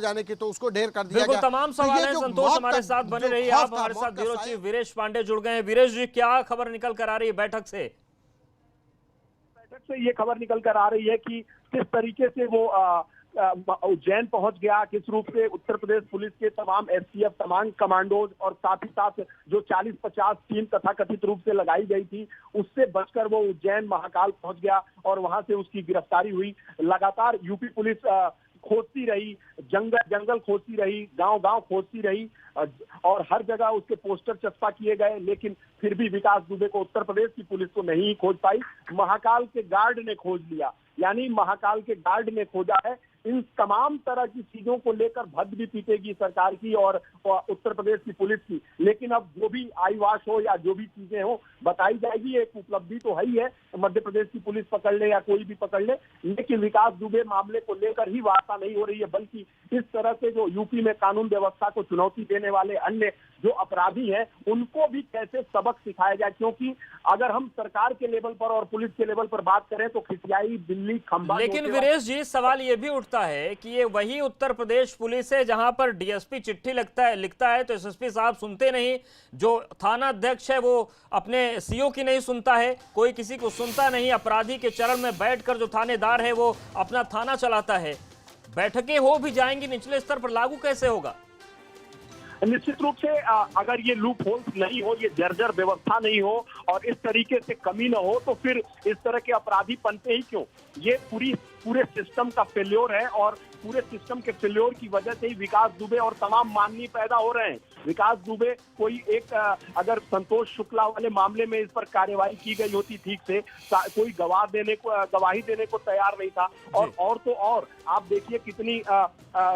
जाने की, तो उसको ढेर कर दिया बिल्कुल गया। तमाम सवाल हैं। संतोष हमारे साथ बने रहिए, आप हमारे साथ ब्यूरो चीफ वीरेश पांडे जुड़ गए हैं। वीरेश जी, क्या खबर निकल कर आ रही है बैठक से? बैठक से ये खबर निकल कर आ रही है कि किस तरीके से वो उज्जैन पहुंच गया, किस रूप से उत्तर प्रदेश पुलिस के तमाम एसटीएफ, तमाम कमांडोज और साथ ही साथ जो 40-50 टीम तथाकथित रूप से लगाई गई थी, उससे बचकर वो उज्जैन महाकाल पहुंच गया और वहां से उसकी गिरफ्तारी हुई। लगातार यूपी पुलिस खोजती रही, जंगल जंगल खोजती रही, गांव गांव खोजती रही और हर जगह उसके पोस्टर चस्पा किए गए, लेकिन फिर भी विकास दुबे को उत्तर प्रदेश की पुलिस को नहीं खोज पाई। महाकाल के गार्ड ने खोज लिया, यानी महाकाल के गार्ड ने खोजा है। इन तमाम तरह की चीजों को लेकर भद्द भी पीटेगी सरकार की और उत्तर प्रदेश की पुलिस की, लेकिन अब जो भी आईवाश हो या जो भी चीजें हो बताई जाएगी। एक उपलब्धि तो है ही है, मध्य प्रदेश की पुलिस पकड़ ले या कोई भी पकड़ ले, लेकिन विकास दुबे मामले को लेकर ही वार्ता नहीं हो रही है, बल्कि इस तरह से जो यूपी में कानून व्यवस्था को चुनौती देने वाले अन्य जो अपराधी हैं उनको भी कैसे सबक सिखाया जाए। क्योंकि अगर हम सरकार के लेवल पर और पुलिस के लेवल पर बात करें तो खिसियाई बिल्ली खंबा। लेकिन वीरेश जी, सवाल यह भी उठता है कि ये वही उत्तर प्रदेश पुलिस है जहां पर डीएसपी चिट्ठी लिखता है तो एसएसपी साहब सुनते नहीं, जो थाना अध्यक्ष है वो अपने सीओ की नहीं सुनता है, कोई किसी को सुनता नहीं, अपराधी के चरण में बैठकर जो थानेदार है वो अपना थाना चलाता है। बैठकें हो भी जाएंगी निचले स्तर पर, लागू कैसे होगा? निश्चित रूप से अगर ये लूप होल्स नहीं हो, ये जर्जर व्यवस्था नहीं हो और इस तरीके से कमी न हो, तो फिर इस तरह के अपराधी पनते ही क्यों? ये पूरे सिस्टम का फेल्योर है और पूरे सिस्टम के फेल्योर की वजह से ही विकास दुबे और तमाम माननीय पैदा हो रहे हैं। विकास दुबे कोई एक अगर संतोष शुक्ला वाले मामले में इस पर कार्यवाही की गई होती ठीक से, कोई गवाही देने को तैयार नहीं था। और तो और आप देखिए कितनी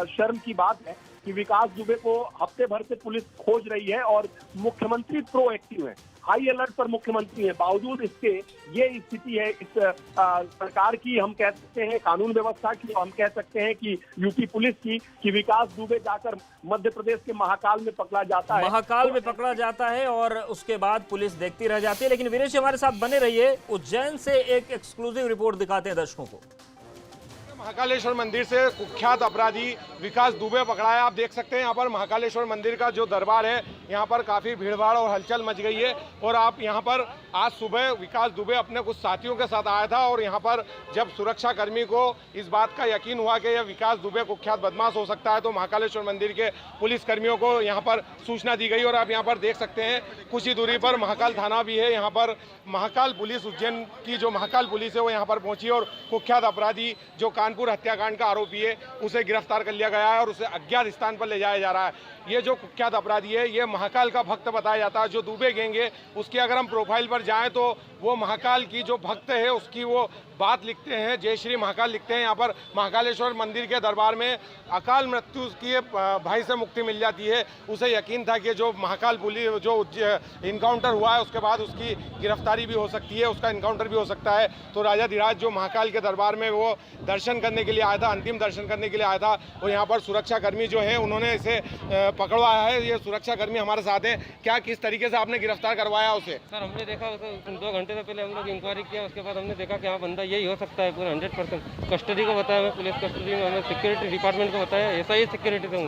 शर्म की बात है कि विकास दुबे को हफ्ते भर से पुलिस खोज रही है और मुख्यमंत्री प्रोएक्टिव है, हाई अलर्ट पर मुख्यमंत्री है। बावजूद इसके ये स्थिति है इस सरकार की, हम कह सकते हैं कानून व्यवस्था की, हम कह सकते हैं कि यूपी पुलिस की, कि विकास दुबे जाकर मध्य प्रदेश के महाकाल में पकड़ा जाता है, महाकाल में पकड़ा जाता है और उसके बाद पुलिस देखती रह जाती है। लेकिन वीरेश हमारे साथ बने रहिए, उज्जैन से एक एक्सक्लूसिव रिपोर्ट दिखाते हैं दर्शकों को। महाकालेश्वर मंदिर से कुख्यात अपराधी विकास दुबे पकड़ा है। आप देख सकते हैं यहाँ पर महाकालेश्वर मंदिर का जो दरबार है, यहाँ पर काफ़ी भीड़भाड़ और हलचल मच गई है। और आप यहाँ पर आज सुबह विकास दुबे अपने कुछ साथियों के साथ आया था और यहाँ पर जब सुरक्षा कर्मी को इस बात का यकीन हुआ कि यह विकास दुबे कुख्यात बदमाश हो सकता है, तो महाकालेश्वर मंदिर के पुलिस कर्मियों को यहाँ पर सूचना दी गई। और आप यहाँ पर देख सकते हैं कुछ ही दूरी पर महाकाल थाना भी है। यहाँ पर महाकाल पुलिस, उज्जैन की जो महाकाल पुलिस है वो यहाँ पर पहुंची और कुख्यात अपराधी जो कानपुर हत्याकांड का आरोपी है उसे गिरफ्तार कर लिया गया है और उसे अज्ञात स्थान पर ले जाया जा रहा है। ये जो कुख्यात अपराधी है ये महाकाल का भक्त बताया जाता है। जो दुबे गैंग है उसकी अगर हम प्रोफाइल पर जाएं तो वो महाकाल की जो भक्त है उसकी वो बात लिखते हैं, जय श्री महाकाल लिखते हैं। यहाँ पर महाकालेश्वर मंदिर के दरबार में अकाल मृत्यु की भाई से मुक्ति मिल जाती है। उसे यकीन था कि जो महाकाल पुलिस जो इनकाउंटर हुआ है उसके बाद उसकी गिरफ्तारी भी हो सकती है, उसका इनकाउंटर भी हो सकता है। तो राजा धीराज जो महाकाल के दरबार में वो दर्शन करने के लिए आया था, अंतिम दर्शन करने के लिए आया था, और यहाँ पर सुरक्षा कर्मी जो है उन्होंने इसे पकड़वाया है। ये सुरक्षा कर्मी हमारे साथ हैं। क्या किस तरीके से आपने गिरफ्तार करवाया उसे? सर हमने देखा उसे 2 घंटे से पहले हम लोग इंक्वायरी किया, उसके बाद हमने देखा कि हाँ बंदा यही हो सकता है पूरा 100%। कस्टडी को बताया, हमें पुलिस कस्टडी में, हमें सिक्योरिटी डिपार्टमेंट को बताया, ऐसा ही सिक्योरिटी से हूँ।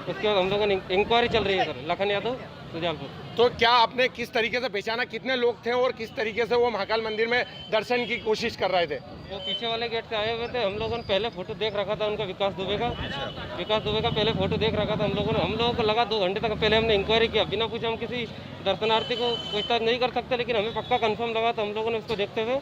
उसके बाद हम लोगों ने इंक्वायरी चल रही है सर, लखन यादव सुजालपुर। तो क्या आपने किस तरीके से पहचाना, कितने लोग थे और किस तरीके से वो महाकाल मंदिर में दर्शन की कोशिश कर रहे थे? वो पीछे वाले गेट से आए हुए थे। हम लोगों ने पहले फोटो देख रखा था उनका, विकास दुबे का। विकास दुबे का पहले फोटो देख रखा था हम लोगों को लगा 2 घंटे तक पहले हमने इंक्वायरी किया। बिना पूछे हम किसी दर्शनार्थी को पूछताछ नहीं कर सकते, लेकिन हमें पक्का कंफर्म लगा तो हम लोगों ने उसको देखते हुए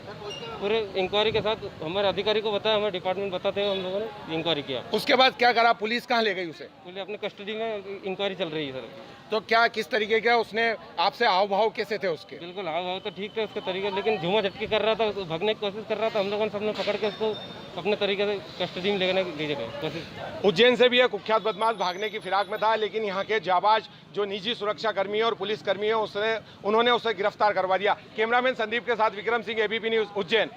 पूरे इंक्वायरी के साथ हमारे अधिकारी को बताया, हमारे डिपार्टमेंट बताते हुए हम लोगों ने इंक्वायरी किया। उसके बाद क्या करा? पुलिस कहाँ ले गई उसे? पुलिस अपने कस्टडी में, इंक्वायरी चल रही है सर। तो क्या किस तरीके का उसने आपसे हाव भाव कैसे थे उसके? बिल्कुल हाव भाव तो ठीक थे उसके तरीके, लेकिन झूमा झटकी कर रहा था, भागने की कोशिश कर रहा था। हम लोगों ने सबने पकड़ के उसको अपने तरीके से कस्टडी में लेने की कोशिश। उज्जैन से भी एक कुख्यात बदमाश भागने की फिराक में था, लेकिन यहाँ के जाबाज जो निजी सुरक्षा कर्मी है और पुलिस कर्मी है उन्होंने उसे गिरफ्तार करवा दिया। कैमरामैन संदीप के साथ विक्रम सिंह, एबीपी न्यूज, उज्जैन।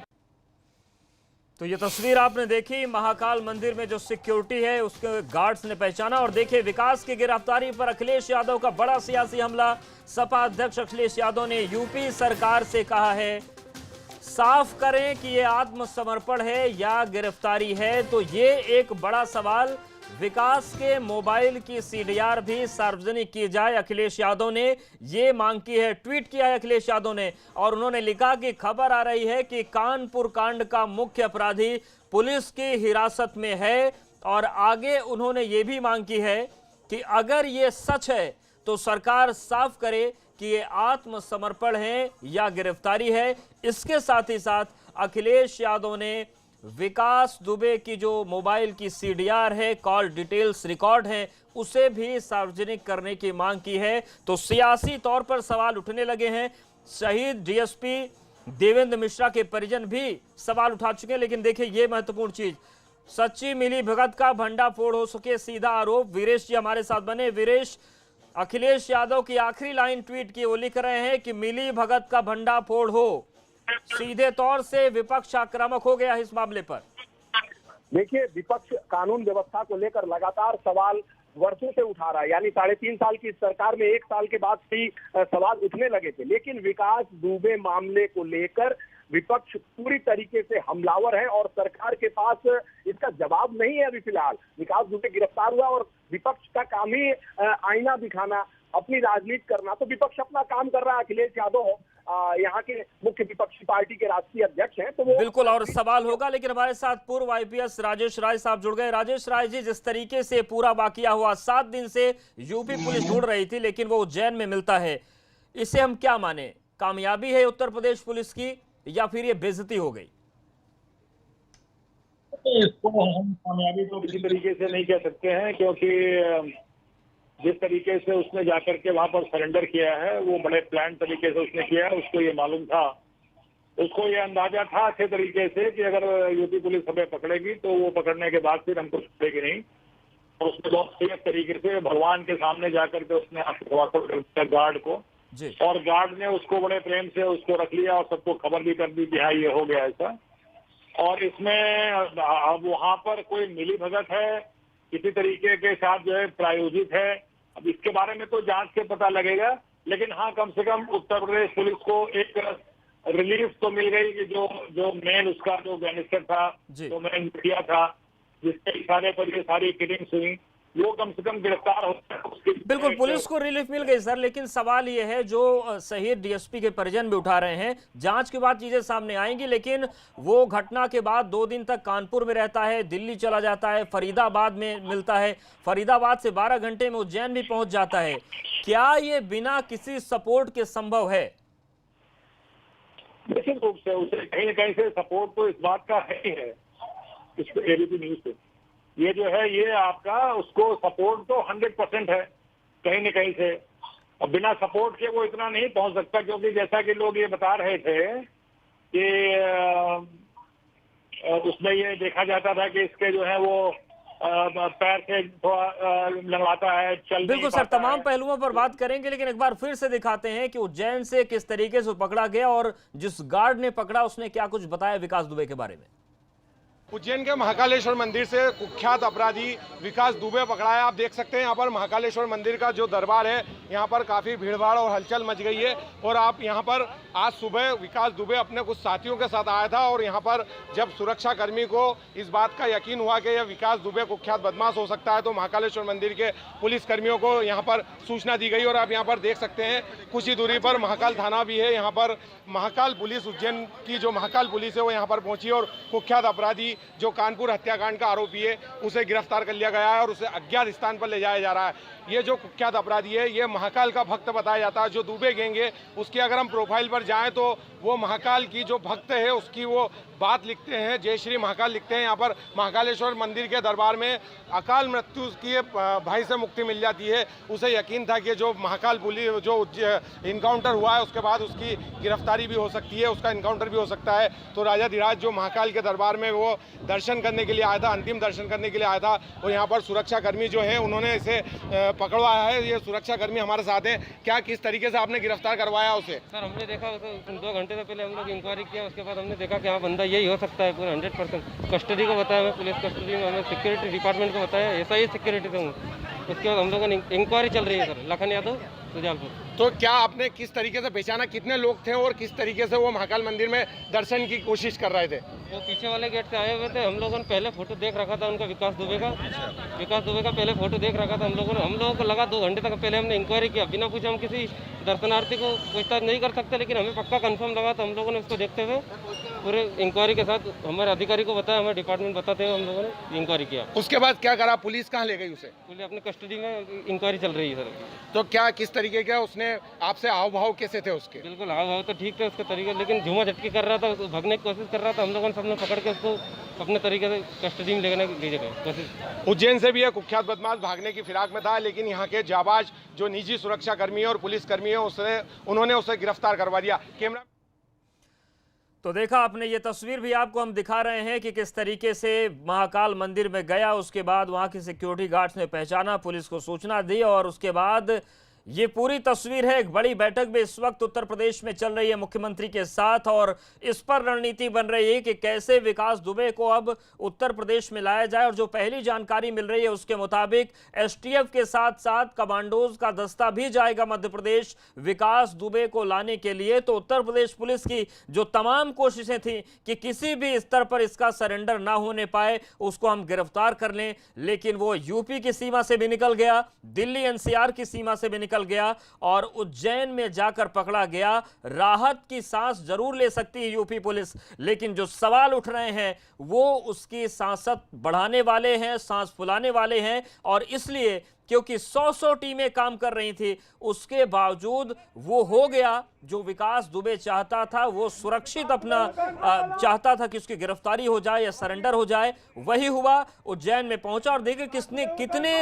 तो ये तस्वीर आपने देखी, महाकाल मंदिर में जो सिक्योरिटी है उसके गार्ड्स ने पहचाना। और देखिए विकास की गिरफ्तारी पर अखिलेश यादव का बड़ा सियासी हमला। सपा अध्यक्ष अखिलेश यादव ने यूपी सरकार से कहा है साफ करें कि ये आत्मसमर्पण है या गिरफ्तारी है। तो ये एक बड़ा सवाल विकास के मोबाइल की सीडीआर भी सार्वजनिक की जाए। अखिलेश यादव ने ये मांग की है, ट्वीट किया है अखिलेश यादव ने, और उन्होंने लिखा कि खबर आ रही है कि कानपुर कांड का मुख्य अपराधी पुलिस की हिरासत में है। और आगे उन्होंने ये भी मांग की है कि अगर ये सच है तो सरकार साफ करे कि ये आत्मसमर्पण है या गिरफ्तारी है। इसके साथ ही साथ अखिलेश यादव ने विकास दुबे की जो मोबाइल की सीडीआर है, कॉल डिटेल्स रिकॉर्ड है, उसे भी सार्वजनिक करने की मांग की है। तो सियासी तौर पर सवाल उठने लगे हैं। शहीद डीएसपी देवेंद्र मिश्रा के परिजन भी सवाल उठा चुके हैं। लेकिन देखिए ये महत्वपूर्ण चीज, सच्ची मिली भगत का भंडाफोड़ हो सके, सीधा आरोप। वीरेश जी हमारे साथ बने। वीरेश, अखिलेश यादव की आखिरी लाइन ट्वीट की, वो लिख रहे हैं कि मिली भगत का भंडाफोड़ हो। सीधे तौर से विपक्ष आक्रामक हो गया इस मामले पर। देखिए, विपक्ष कानून व्यवस्था को लेकर लगातार सवाल वर्षों से उठा रहा है। यानी 3.5 साल की सरकार में 1 साल के बाद ही सवाल उठने लगे थे। लेकिन विकास दुबे मामले को लेकर विपक्ष पूरी तरीके से हमलावर है और सरकार के पास इसका जवाब नहीं है अभी फिलहाल। विकास दुबे गिरफ्तार हुआ और विपक्ष का काम ही आईना दिखाना, अपनी राजनीति करना। तो विपक्ष अपना काम कर रहा है। अखिलेश यादव यहाँ के मुख्य विपक्षी पार्टी के राष्ट्रीय अध्यक्ष हैं, तो वो बिल्कुल और सवाल होगा। लेकिन हमारे साथ पूर्व आईपीएस राजेश राय साहब जुड़ गए। राजेश राय जी, जिस तरीके से पूरा वाकया हुआ, 7 दिन से यूपी पुलिस ढूंढ रही थी लेकिन वो उज्जैन में मिलता है, इसे हम क्या माने? कामयाबी है उत्तर प्रदेश पुलिस की या फिर ये बेइज्जती हो गई? इसको हम कामयाबी तो किसी तरीके से नहीं कह सकते हैं, क्योंकि जिस तरीके से उसने जाकर के वहां पर सरेंडर किया है वो बड़े प्लान तरीके से उसने किया है। उसको ये मालूम था, उसको ये अंदाजा था अच्छे तरीके से कि अगर यूपी पुलिस हमें पकड़ेगी तो वो पकड़ने के बाद फिर हमको छोड़ेगी नहीं। और उसने बहुत सेफ तरीके से भगवान के सामने जाकर के उसने गार्ड को जी, और गार्ड ने उसको बड़े प्रेम से उसको रख लिया और सबको खबर भी कर दी कि हाँ ये हो गया ऐसा। और इसमें अब वहां पर कोई मिली भगत है, किसी तरीके के साथ जो है प्रायोजित है, अब इसके बारे में तो जांच से पता लगेगा। लेकिन हाँ, कम से कम उत्तर प्रदेश पुलिस को एक रिलीफ तो मिल गई कि जो मेन उसका जो गैंगस्टर था, जो मेन मुखिया था, जिसके इशारे पर ये सारी किलिंग्स हुई, वो कम से कम गिरफ्तार हो। बिल्कुल पुलिस को रिलीफ मिल गई सर। लेकिन सवाल ये है, जो शहीद डीएसपी के परिजन भी उठा रहे हैं, जांच के बाद चीजें सामने आएंगी, लेकिन वो घटना के बाद 2 दिन तक कानपुर में रहता है, दिल्ली चला जाता है, फरीदाबाद में मिलता है, फरीदाबाद से 12 घंटे में उज्जैन भी पहुंच जाता है। क्या ये बिना किसी सपोर्ट के संभव है? निश्चित रूप से उसे कहीं न कहीं से सपोर्ट तो इस बात का है ही है। इस एबीपी न्यूज से ये जो है, ये आपका उसको सपोर्ट तो 100% है कहीं न कहीं से। और बिना सपोर्ट के वो इतना नहीं पहुंच सकता, क्योंकि जैसा कि लोग ये बता रहे थे कि उसमें ये देखा जाता था कि इसके जो है वो पैर से थोड़ा लंगड़ाता है, चल बिल्कुल सर, तमाम पहलुओं पर बात करेंगे, लेकिन एक बार फिर से दिखाते हैं कि उज्जैन से किस तरीके से पकड़ा गया और जिस गार्ड ने पकड़ा उसने क्या कुछ बताया विकास दुबे के बारे में। उज्जैन के महाकालेश्वर मंदिर से कुख्यात अपराधी विकास दुबे पकड़ा है। आप देख सकते हैं यहाँ पर महाकालेश्वर मंदिर का जो दरबार है, यहाँ पर काफ़ी भीड़भाड़ और हलचल मच गई है। और आप यहाँ पर आज सुबह विकास दुबे अपने कुछ साथियों के साथ आया था और यहाँ पर जब सुरक्षा कर्मी को इस बात का यकीन हुआ कि यह विकास दुबे कुख्यात बदमाश हो सकता है, तो महाकालेश्वर मंदिर के पुलिस कर्मियों को यहाँ पर सूचना दी गई। और आप यहाँ पर देख सकते हैं कुछ ही दूरी पर महाकाल थाना भी है। यहाँ पर महाकाल पुलिस, उज्जैन की जो महाकाल पुलिस है वो यहाँ पर पहुंची और कुख्यात अपराधी जो कानपुर हत्याकांड का आरोपी है उसे गिरफ्तार कर लिया गया है और उसे अज्ञात स्थान पर ले जाया जा रहा है। ये जो कुख्यात अपराधी है ये महाकाल का भक्त बताया जाता है। जो दुबे गैंग है उसकी अगर हम प्रोफाइल पर जाएं तो वो महाकाल की जो भक्त है उसकी वो बात लिखते हैं, जय श्री महाकाल लिखते हैं। यहाँ पर महाकालेश्वर मंदिर के दरबार में अकाल मृत्यु की भाई से मुक्ति मिल जाती है। उसे यकीन था कि जो महाकाल पुलिस जो इनकाउंटर हुआ है उसके बाद उसकी गिरफ्तारी भी हो सकती है, उसका इनकाउंटर भी हो सकता है। तो राजा धीराज जो महाकाल के दरबार में वो दर्शन करने के लिए आया था, अंतिम दर्शन करने के लिए आया था, और यहाँ पर सुरक्षा कर्मी जो है उन्होंने इसे पकड़वाया है। ये सुरक्षा कर्मी हमारे साथ हैं। क्या किस तरीके से आपने गिरफ्तार करवाया उसे? सर हमने देखा उसे 2 घंटे से पहले हम लोग इंक्वायरी किया, उसके बाद हमने देखा कि हाँ बंदा यही हो सकता है पूरा 100%। कस्टडी को बताया, हमें पुलिस कस्टडी में, हमें सिक्योरिटी डिपार्टमेंट को बताया, ऐसा ही सिक्योरिटी से हूँ। उसके बाद हम लोगों ने इंक्वायरी चल रही है सर। लखन यादव सुजालपुर। तो क्या आपने किस तरीके से पहचाना, कितने लोग थे और किस तरीके से वो महाकाल मंदिर में दर्शन की कोशिश कर रहे थे? वो पीछे वाले गेट से आए हुए थे। हम लोगों ने पहले फोटो देख रखा था उनका, विकास दुबे का। विकास दुबे का पहले फोटो देख रखा था हम लोगों को लगा 2 घंटे तक पहले हमने इंक्वायरी किया, बिना पूछे हम किसी दर्शनार्थी को पूछताछ नहीं कर सकते, लेकिन हमें पक्का कंफर्म लगा तो हम लोगों ने उसको देखते हुए पूरे इंक्वायरी के साथ हमारे अधिकारी को बताया, हमारे डिपार्टमेंट बताते हुए हम लोगों ने इंक्वायरी किया। उसके बाद क्या करा? पुलिस कहाँ ले गई उसे? पुलिस अपनी कस्टडी में इंक्वायरी चल रही है सर। तो क्या किस तरीके का उसने आपसे हाव भाव कैसे थे उसके? बिल्कुल हाव भाव तो ठीक थे उसके तरीके, लेकिन झूमा झटकी कर रहा था, भागने की कोशिश कर रहा था। हम लोगों ने सबने पकड़ के उसको अपने तरीके से कस्टडी में लेने की कोशिश। उज्जैन से भी एक कुख्यात बदमाश भागने की फिराक में था, लेकिन यहाँ के जाबाज जो निजी सुरक्षा कर्मी और पुलिस कर्मी है उन्होंने उसे गिरफ्तार करवा दिया। कैमरा तो देखा आपने, ये तस्वीर भी आपको हम दिखा रहे हैं कि किस तरीके से महाकाल मंदिर में गया, उसके बाद वहां के सिक्योरिटी गार्ड्स ने पहचाना, पुलिस को सूचना दी और उसके बाद ये पूरी तस्वीर है। एक बड़ी बैठक भी इस वक्त उत्तर प्रदेश में चल रही है मुख्यमंत्री के साथ और इस पर रणनीति बन रही है कि कैसे विकास दुबे को अब उत्तर प्रदेश में लाया जाए। और जो पहली जानकारी मिल रही है उसके मुताबिक एसटीएफ के साथ साथ कमांडोज का दस्ता भी जाएगा मध्य प्रदेश विकास दुबे को लाने के लिए। तो उत्तर प्रदेश पुलिस की जो तमाम कोशिशें थी कि किसी भी स्तर पर इसका सरेंडर ना होने पाए, उसको हम गिरफ्तार कर लें, लेकिन वो यूपी की सीमा से भी निकल गया, दिल्ली एनसीआर की सीमा से भी निकल गया और उज्जैन में जाकर पकड़ा गया। राहत की सांस जरूर ले सकती है यूपी पुलिस, लेकिन जो सवाल उठ रहे हैं वो उसकी सांसत बढ़ाने वाले हैं, सांस फुलाने वाले हैं। और इसलिए क्योंकि 100 टीमें काम कर रही थी, उसके बावजूद वो हो गया जो विकास दुबे चाहता था। वो सुरक्षित अपना चाहता था कि उसकी गिरफ्तारी हो जाए या सरेंडर हो जाए, वही हुआ। उज्जैन में पहुंचा और देखिए कितने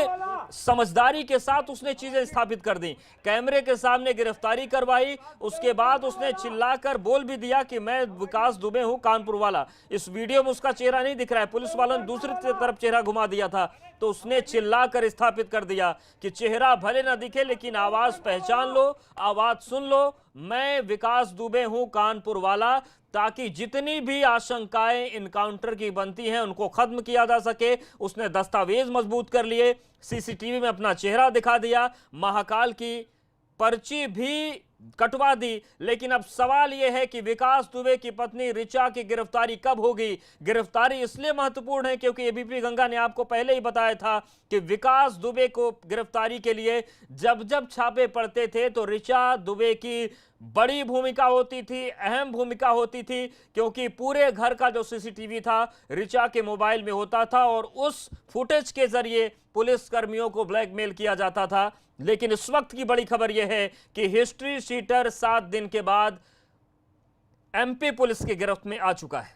समझदारी के साथ उसने चीजें स्थापित कर दी। कैमरे के सामने गिरफ्तारी करवाई, उसके बाद उसने चिल्लाकर बोल भी दिया कि मैं विकास दुबे हूं, कानपुर वाला। इस वीडियो में उसका चेहरा नहीं दिख रहा है, पुलिस वालों ने दूसरी तरफ चेहरा घुमा दिया था, तो उसने चिल्लाकर स्थापित कर दिया कि चेहरा भले ना दिखे लेकिन आवाज पहचान लो, आवाज सुन लो, मैं विकास दुबे हूं, कानपुर वाला, ताकि जितनी भी आशंकाएं इनकाउंटर की बनती हैं उनको खत्म किया जा सके। उसने दस्तावेज मजबूत कर लिए, सीसीटीवी में अपना चेहरा दिखा दिया, महाकाल की पर्ची भी कटवा दी। लेकिन अब सवाल यह है कि विकास दुबे की पत्नी ऋचा की गिरफ्तारी कब होगी। गिरफ्तारी इसलिए महत्वपूर्ण है क्योंकि एबीपी गंगा ने आपको पहले ही बताया था कि विकास दुबे को गिरफ्तारी के लिए जब जब छापे पड़ते थे तो ऋचा दुबे की बड़ी भूमिका होती थी, अहम भूमिका होती थी, क्योंकि पूरे घर का जो सीसीटीवी था ऋचा के मोबाइल में होता था और उस फुटेज के जरिए पुलिस कर्मियों को ब्लैकमेल किया जाता था। लेकिन इस वक्त की बड़ी खबर यह है कि हिस्ट्री शीटर 7 दिन के बाद एमपी पुलिस की गिरफ्त में आ चुका है।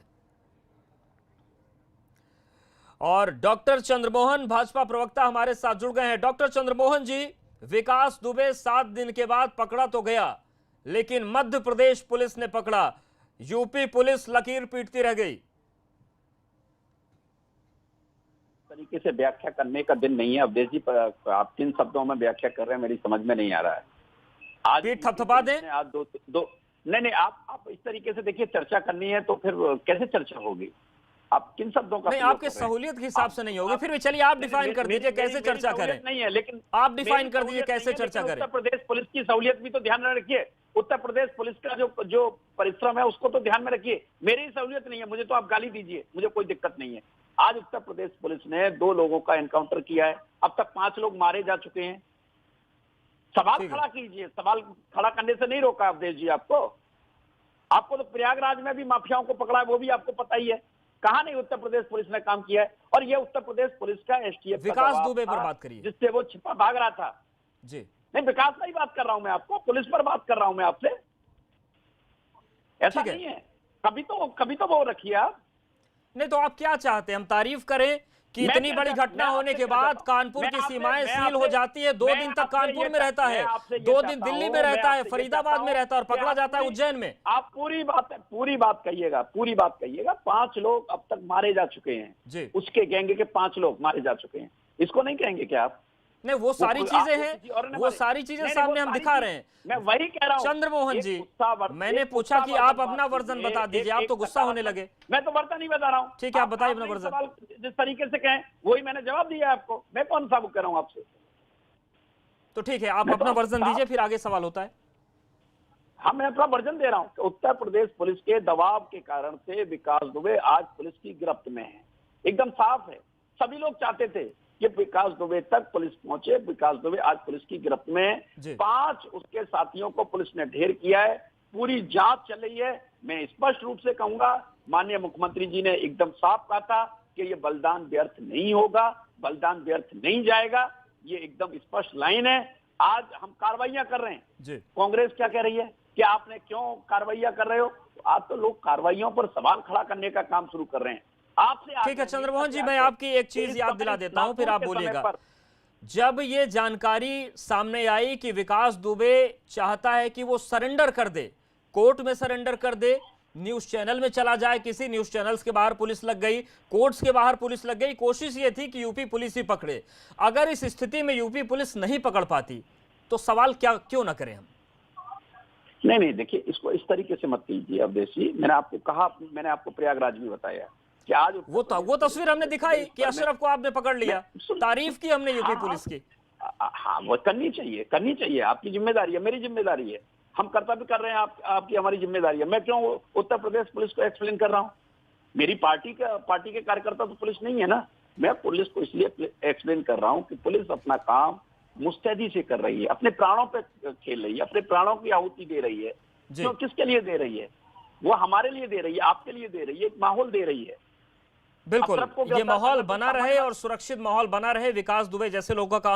और डॉक्टर चंद्रमोहन भाजपा प्रवक्ता हमारे साथ जुड़ गए हैं। डॉक्टर चंद्रमोहन जी, विकास दुबे 7 दिन के बाद पकड़ा तो गया, लेकिन मध्य प्रदेश पुलिस ने पकड़ा, यूपी पुलिस लकीर पीटती रह गई। तरीके से व्याख्या करने का दिन नहीं है अवधेश जी, आप किन शब्दों में व्याख्या कर रहे हैं मेरी समझ में नहीं आ रहा है। आज पीठ थपथपा दें। आज दो नहीं आप इस तरीके से देखिए, चर्चा करनी है तो फिर कैसे चर्चा होगी? आप किन शब्दों का नहीं, आपके सहूलियत के हिसाब से नहीं होगी, फिर भी चलिए आप डिफाइन कर दीजिए कैसे चर्चा करें। नहीं है, लेकिन आप डिफाइन कर दीजिए कैसे चर्चा करें। उत्तर प्रदेश पुलिस की सहूलियत भी तो ध्यान में रखिए, उत्तर प्रदेश पुलिस का जो परिश्रम है उसको तो ध्यान में रखिए। मेरी सहूलियत नहीं है, मुझे तो आप गाली दीजिए, मुझे कोई दिक्कत नहीं है। आज उत्तर प्रदेश पुलिस ने 2 लोगों का एनकाउंटर किया है, अब तक 5 लोग मारे जा चुके हैं। सवाल खड़ा कीजिए, सवाल खड़ा करने से नहीं रोका अवधेश जी आपको तो प्रयागराज में भी माफियाओं को पकड़ा है, वो भी आपको पता ही है। कहां नहीं उत्तर प्रदेश पुलिस ने काम किया है। और ये उत्तर प्रदेश पुलिस का एसटीएफ विकास दुबे पर बात करिए, जिससे वो छिपा भाग रहा था जी। नहीं, विकास नहीं बात कर रहा हूं मैं, आपको पुलिस पर बात कर रहा हूं मैं आपसे। ऐसा नहीं है, कभी तो वो रखिए आप। नहीं तो आप क्या चाहते हैं, हम तारीफ करें कि इतनी बड़ी घटना होने के बाद कानपुर की सीमाएं सील हो जाती है, 2 दिन तक कानपुर में रहता है, 2 दिन दिल्ली में रहता है, फरीदाबाद में रहता है और पकड़ा जाता है उज्जैन में। आप पूरी बात कहिएगा। 5 लोग अब तक मारे जा चुके हैं जी, उसके गैंग के 5 लोग मारे जा चुके हैं, इसको नहीं कहेंगे क्या आप? नहीं, वो सारी चीजें हैं, वो सारी चीजें सामने हम दिखा रहे हैं। मैं वही कह रहा हूं चंद्रमोहन जी, मैंने पूछा कि आप अपना वर्जन बता दीजिए, आप तो गुस्सा होने लगे। मैं तो वर्जन नहीं बता रहा हूं। ठीक है, आप बताइए अपना वर्जन। सवाल जिस तरीके से कहें वही मैंने जवाब दिया आपको, मैं कौन सा बुक कर रहा हूं आपसे? तो ठीक है, आप अपना वर्जन दीजिए, फिर आगे सवाल होता है। हाँ, मैं अपना वर्जन दे रहा हूँ। उत्तर प्रदेश पुलिस के दबाव के कारण से विकास दुबे आज पुलिस की गिरफ्त में है। एकदम साफ है, सभी लोग चाहते थे कि विकास दुबे तक पुलिस पहुंचे। विकास दुबे आज पुलिस की गिरफ्त में है। 5 उसके साथियों को पुलिस ने ढेर किया है। पूरी जांच चल रही है। मैं स्पष्ट रूप से कहूंगा, माननीय मुख्यमंत्री जी ने एकदम साफ कहा था कि ये बलिदान व्यर्थ नहीं होगा, बलिदान व्यर्थ नहीं जाएगा। ये एकदम स्पष्ट लाइन है। आज हम कार्रवाइयां कर रहे हैं। कांग्रेस क्या कह रही है कि आपने क्यों कार्रवाइयां कर रहे हो? आज तो लोग कार्रवाइयों पर सवाल खड़ा करने का काम शुरू कर रहे हैं। आपसे ठीक है चंद्रमोहन जी, मैं आपकी एक चीज याद दिला देता हूं, फिर आप बोलिएगा। जब ये जानकारी सामने आई कि विकास दुबे चाहता है कि वो सरेंडर कर दे, कोर्ट में सरेंडर कर दे, न्यूज चैनल में चला जाए, किसी न्यूज चैनल्स के बाहर पुलिस लग गई, कोर्ट्स के बाहर पुलिस लग गई, कोशिश ये थी कि यूपी पुलिस ही पकड़े। अगर इस स्थिति में यूपी पुलिस नहीं पकड़ पाती तो सवाल क्यों ना करें हम? नहीं, देखिए, इसको इस तरीके से मत कीजिए अवधेश जी। मैंने आपको कहा, मैंने आपको प्रयागराज भी बताया कि आज वो तस्वीर हमने दिखाई कि अशरफ को आपने पकड़ लिया, तारीफ की हमने यूपी पुलिस की। हाँ, वो करनी चाहिए। आपकी जिम्मेदारी है, मेरी जिम्मेदारी है। हम कर्तव्य कर रहे हैं, आपकी हमारी जिम्मेदारी है। मैं क्यों उत्तर प्रदेश पुलिस को एक्सप्लेन कर रहा हूँ? मेरी पार्टी के कार्यकर्ता तो पुलिस नहीं है ना। मैं पुलिस को इसलिए एक्सप्लेन कर रहा हूँ कि पुलिस अपना काम मुस्तैदी से कर रही है, अपने प्राणों पे खेल रही है, अपने प्राणों की आहुति दे रही है। क्यों, किसके लिए दे रही है? वो हमारे लिए दे रही है, आपके लिए दे रही है, एक माहौल दे रही है। बिल्कुल, ये माहौल बना रहे और सुरक्षित माहौल बना रहे, विकास दुबे जैसे लोगों का